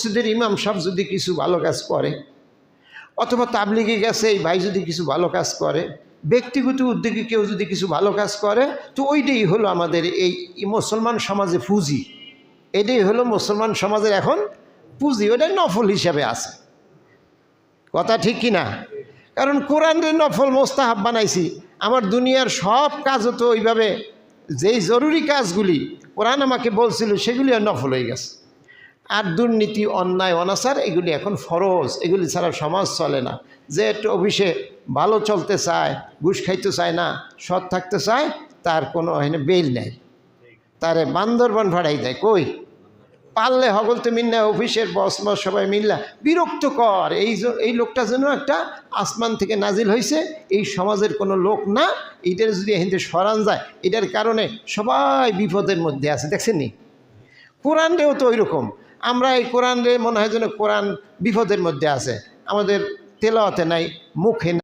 মসজিদের ইমাম সাহেব যদি কিছু ভালো কাজ করে, অথবা তাবলিগে গেছে এই ভাই যদি কিছু ভালো কাজ করে, ব্যক্তিগত উদ্যোগে কেউ যদি কিছু ভালো কাজ করে, তো ওইটাই হলো আমাদের এই মুসলমান সমাজে পুঁজি। এটাই হলো মুসলমান সমাজের এখন পুঁজি, ওটাই নফল হিসাবে আছে। কথা ঠিক কি না? কারণ কোরআনের নফল মোস্তাহাব বানাইছি, আমার দুনিয়ার সব কাজও তো ওইভাবে যেই জরুরি কাজগুলি কোরআন আমাকে বলছিল সেগুলি আর নফল হয়ে গেছে। আর দুর্নীতি, অন্যায়, অনাচার এগুলি এখন ফরজ, এগুলি ছাড়া সমাজ চলে না। যে একটু অফিসে ভালো চলতে চায়, ঘুষ খাইতে চায় না, সৎ থাকতে চায়, তার কোনো এখানে বেল নেই, তারে বান্দরবান ভাড়াই দেয়। কই পারলে হগল তো মিল্লা অফিসের বস সবাই মিল্লা বিরক্ত কর, এই লোকটা যেন একটা আসমান থেকে নাজিল হয়েছে, এই সমাজের কোনো লোক না, এটার যদি এখানে সরান যায়, এটার কারণে সবাই বিপদের মধ্যে আছে। দেখছেন নি? কোরআন রেও তো ওই রকম, আমরা এই কোরআন রে মনে হয় যেন কোরআন বিপদের মধ্যে আছে, আমাদের তেলাওয়াতে নাই, মুখে